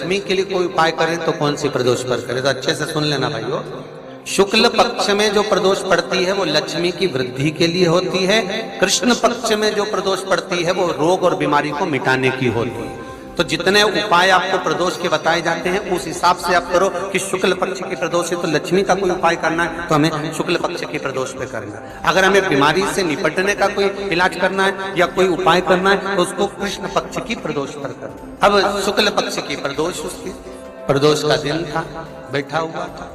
लक्ष्मी के लिए कोई उपाय करें तो कौन सी प्रदोष पर करें? तो अच्छे से सुन लेना भाइयों, शुक्ल पक्ष में जो प्रदोष पड़ती है वो लक्ष्मी की वृद्धि के लिए होती है, कृष्ण पक्ष में जो प्रदोष पड़ती है वो रोग और बीमारी को मिटाने की होती है। तो जितने उपाय आपको प्रदोष के बताए जाते हैं उस हिसाब से आप करो कि शुक्ल पक्ष की प्रदोष है तो लक्ष्मी का कोई उपाय करना है तो हमें शुक्ल पक्ष की प्रदोष पे करना है। अगर हमें बीमारी से निपटने का कोई इलाज करना है या कोई उपाय करना है तो उसको कृष्ण पक्ष की प्रदोष पर करना। अब शुक्ल पक्ष की प्रदोष, उसकी प्रदोष का दिन था, बैठा हुआ था।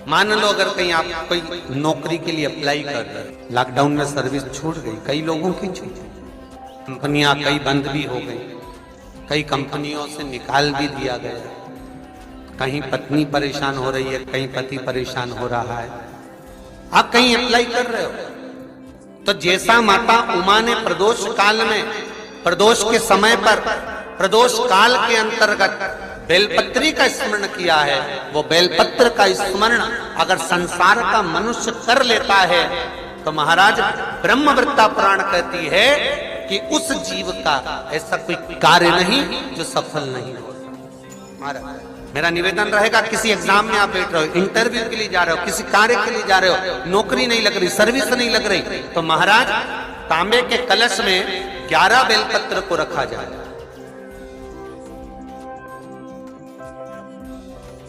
मान लो अगर कहीं आप कोई नौकरी के लिए अप्लाई कर रहे हैं, लॉकडाउन में सर्विस छूट गई, कई लोगों की छूट, कंपनियां कई बंद भी हो गई, कई कंपनियों से निकाल भी दिया गया, कहीं पत्नी परेशान हो रही है, कहीं पति परेशान हो रहा है, आप कहीं अप्लाई कर रहे हो तो जैसा माता उमा ने प्रदोष काल में, प्रदोष के समय पर, प्रदोष काल के अंतर्गत बेलपत्री का स्मरण किया है, वो बेलपत्र का स्मरण अगर संसार का मनुष्य कर लेता है तो महाराज ब्रह्मवृत्ता पुराण कहती है कि उस जीव का ऐसा कोई कार्य नहीं जो सफल नहीं हो। महाराज मेरा निवेदन रहेगा, किसी एग्जाम में आप बैठ रहे हो, इंटरव्यू के लिए जा रहे हो, किसी कार्य के लिए जा रहे हो, नौकरी नहीं लग रही, सर्विस नहीं लग रही, तो महाराज तांबे के कलश में 11 बेलपत्र को रखा जाए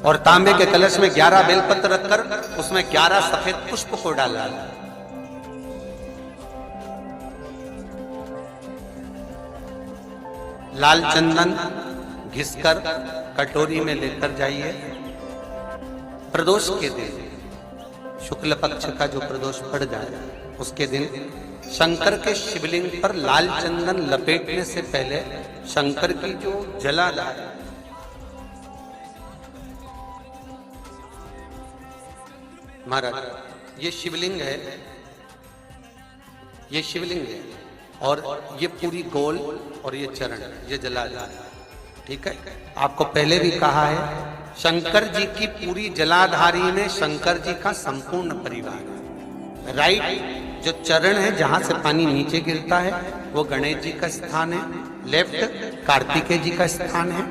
और तांबे के कलश में 11 बेलपत्र रखकर उसमें 11 सफेद पुष्प को डाला। लाल चंदन घिसकर कटोरी में लेकर जाइए। प्रदोष के दिन, शुक्ल पक्ष का जो प्रदोष पड़ जाए उसके दिन शंकर के शिवलिंग पर लाल चंदन लपेटने से पहले शंकर की जो जलाधार, महाराज ये शिवलिंग है, ये शिवलिंग है और ये पूरी गोल और ये चरण, ये जलाधार, ठीक है। आपको पहले भी कहा है शंकर जी की पूरी जलाधारी में शंकर जी का संपूर्ण परिवार है। राइट जो चरण है जहां से पानी नीचे गिरता है वो गणेश जी का स्थान है, लेफ्ट कार्तिकेय जी का स्थान है,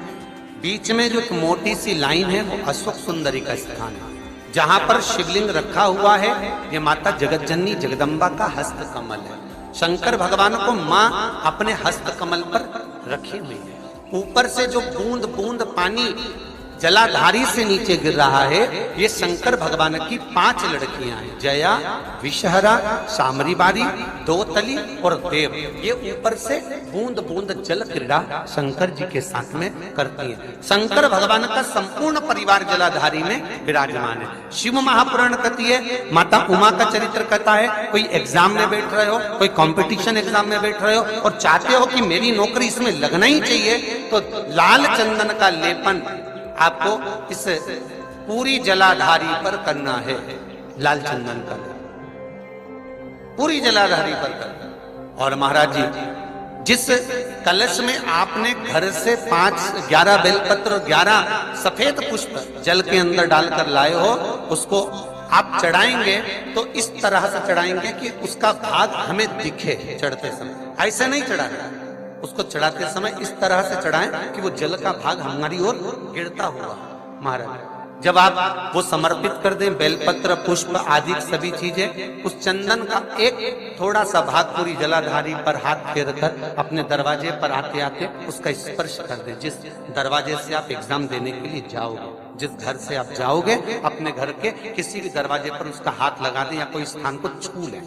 बीच में जो मोटी सी लाइन है वो अशोक सुंदरी का स्थान है। जहां पर शिवलिंग रखा हुआ है ये माता जगतजननी जगदम्बा का हस्त कमल है। शंकर भगवान को मां अपने हस्त कमल पर रखी हुई है। ऊपर से जो बूंद बूंद पानी जलाधारी से नीचे गिर रहा है ये शंकर भगवान की 5 लड़कियां हैं, जया, विषहरा, सामरीबारी, दोतली और देव। ये ऊपर से बूंद बूंद जल क्रीड़ा शंकर जी के साथ में करती हैं। शंकर भगवान का संपूर्ण परिवार जलाधारी में विराजमान है। शिव महापुराण कहती है, माता उमा का चरित्र कहता है, कोई एग्जाम में बैठ रहे हो, कोई कंपटीशन एग्जाम में बैठ रहे हो और चाहते हो कि मेरी नौकरी इसमें लगना ही चाहिए तो लाल चंदन का लेपन आपको इस पूरी जलाधारी पर करना है। लाल चंदन का पूरी जलाधारी पर करना। और महाराज जी जिस कलश में आपने घर से 11 बेलपत्र और 11 सफेद पुष्प जल के अंदर डालकर लाए हो उसको आप चढ़ाएंगे तो इस तरह से चढ़ाएंगे कि उसका भाग हमें दिखे चढ़ते समय। ऐसे नहीं चढ़ाएंगे, उसको चढ़ाते समय इस तरह से चढ़ाएं कि वो जल का भाग हमारी ओर गिरता हुआ। महाराज जब आप वो समर्पित कर दें बेलपत्र पुष्प आदि सभी चीजें, उस चंदन का एक थोड़ा सा भाग पूरी जलाधारी पर हाथ फेर कर अपने दरवाजे पर आते आते उसका स्पर्श कर दें। जिस दरवाजे से आप एग्जाम देने के लिए जाओगे, जिस घर से आप जाओगे अपने घर के किसी भी दरवाजे पर उसका हाथ लगा दें या कोई स्थान को छू लें।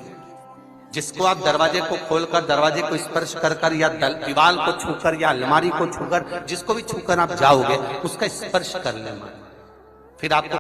जिसको आप दरवाजे को खोलकर दरवाजे को स्पर्श कर कर या दीवार को छूकर या अलमारी को छूकर जिसको भी छूकर आप जाओगे उसका स्पर्श कर लेना। फिर आपको